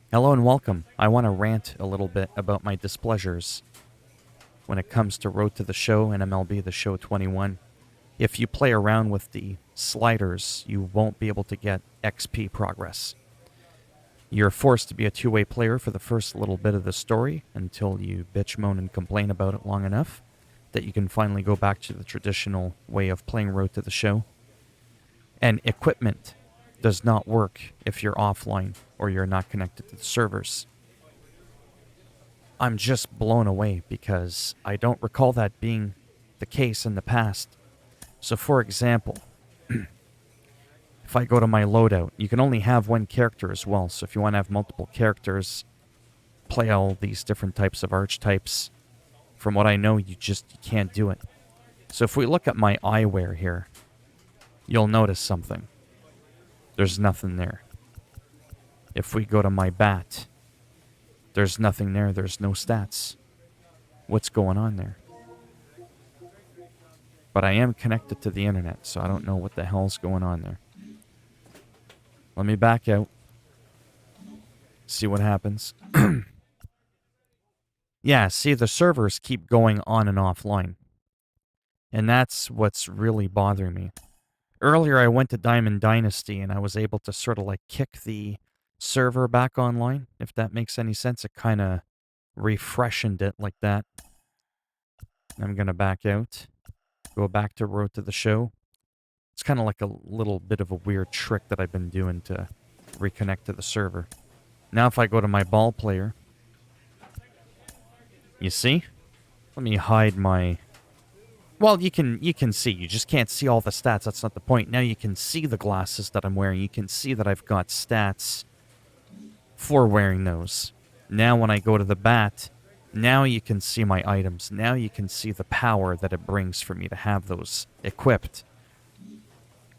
Hello and welcome. I want to rant a little bit about my displeasures when it comes to Road to the Show and MLB The Show 21. If you play around with the sliders, you won't be able to get XP progress. You're forced to be a two-way player for the first little bit of the story until you bitch, moan, and complain about it long enough that you can finally go back to the traditional way of playing Road to the Show. And equipment does not work if you're offline or you're not connected to the servers. I'm just blown away because I don't recall that being the case in the past. So for example, if I go to my loadout, you can only have one character as well. So if you want to have multiple characters, play all these different types of archetypes, from what I know, you can't do it. So if we look at my eyewear here, you'll notice something. There's nothing there. If we go to my bat, there's nothing there. There's no stats. What's going on there? But I am connected to the internet, so I don't know what the hell's going on there. Let me back out. See what happens. Yeah, see, the servers keep going on and offline. And that's what's really bothering me. Earlier, I went to Diamond Dynasty, and I was able to sort of like kick the server back online, if that makes any sense. It kind of refreshened it like that. I'm going to back out. Go back to Road to the Show. It's kind of like a little bit of a weird trick that I've been doing to reconnect to the server. Now if I go to my ball player, you see? Let me hide my... Well, you can see. You just can't see all the stats. That's not the point. Now you can see the glasses that I'm wearing. You can see that I've got stats for wearing those. Now when I go to the bat, now you can see my items. Now you can see the power that it brings for me to have those equipped.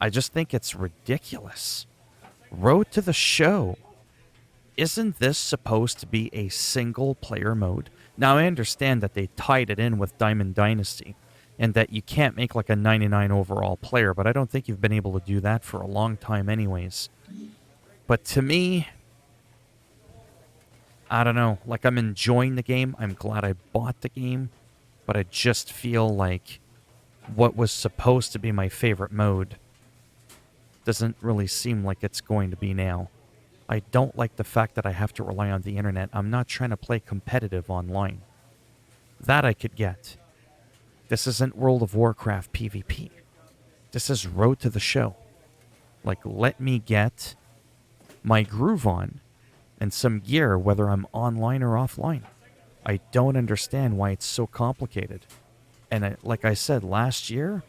I just think it's ridiculous. Road to the Show. Isn't this supposed to be a single player mode? Now I understand that they tied it in with Diamond Dynasty and that you can't make like a 99 overall player, but I don't think you've been able to do that for a long time anyways. But to me, I don't know, like I'm enjoying the game. I'm glad I bought the game, but I just feel like what was supposed to be my favorite mode doesn't really seem like it's going to be now. I don't like the fact that I have to rely on the internet. I'm not trying to play competitive online. That I could get. This isn't World of Warcraft PvP. This is Road to the Show. Like, let me get my groove on and some gear, whether I'm online or offline. I don't understand why it's so complicated. And like I said, last year,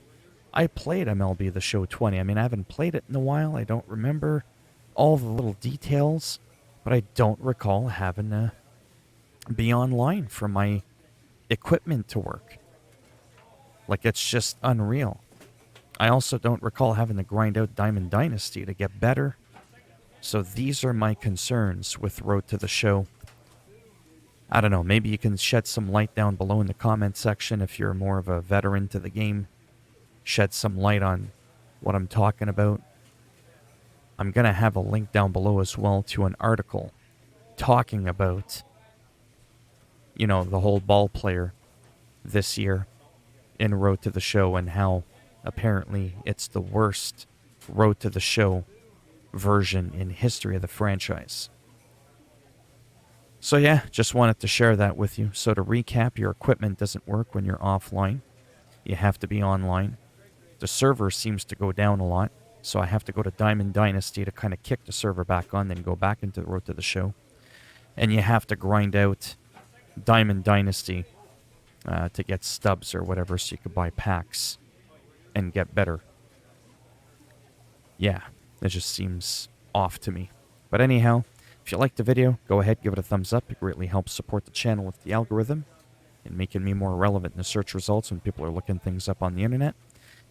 I played MLB The Show 20. I mean, I haven't played it in a while. I don't remember all the little details, but I don't recall having to be online for my equipment to work. Like, it's just unreal. I also don't recall having to grind out Diamond Dynasty to get better. So these are my concerns with Road to the Show. I don't know, maybe you can shed some light down below in the comment section if you're more of a veteran to the game. Shed some light on what I'm talking about. I'm going to have a link down below as well to an article talking about, you know, the whole ball player this year in Road to the Show and how apparently it's the worst Road to the Show version in history of the franchise. So yeah, just wanted to share that with you. So to recap, your equipment doesn't work when you're offline. You have to be online. The server seems to go down a lot, so I have to go to Diamond Dynasty to kind of kick the server back on, then go back into the Road to the Show. And you have to grind out Diamond Dynasty to get stubs or whatever, so you could buy packs and get better. Yeah, it just seems off to me. But anyhow, if you liked the video, go ahead, give it a thumbs up. It greatly helps support the channel with the algorithm and making me more relevant in the search results when people are looking things up on the internet.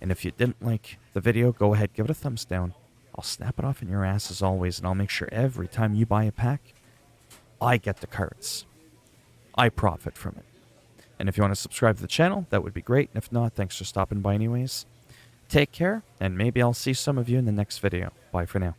And if you didn't like the video, go ahead, give it a thumbs down. I'll snap it off in your ass as always, and I'll make sure every time you buy a pack, I get the cards. I profit from it. And if you want to subscribe to the channel, that would be great. And if not, thanks for stopping by anyways. Take care, and maybe I'll see some of you in the next video. Bye for now.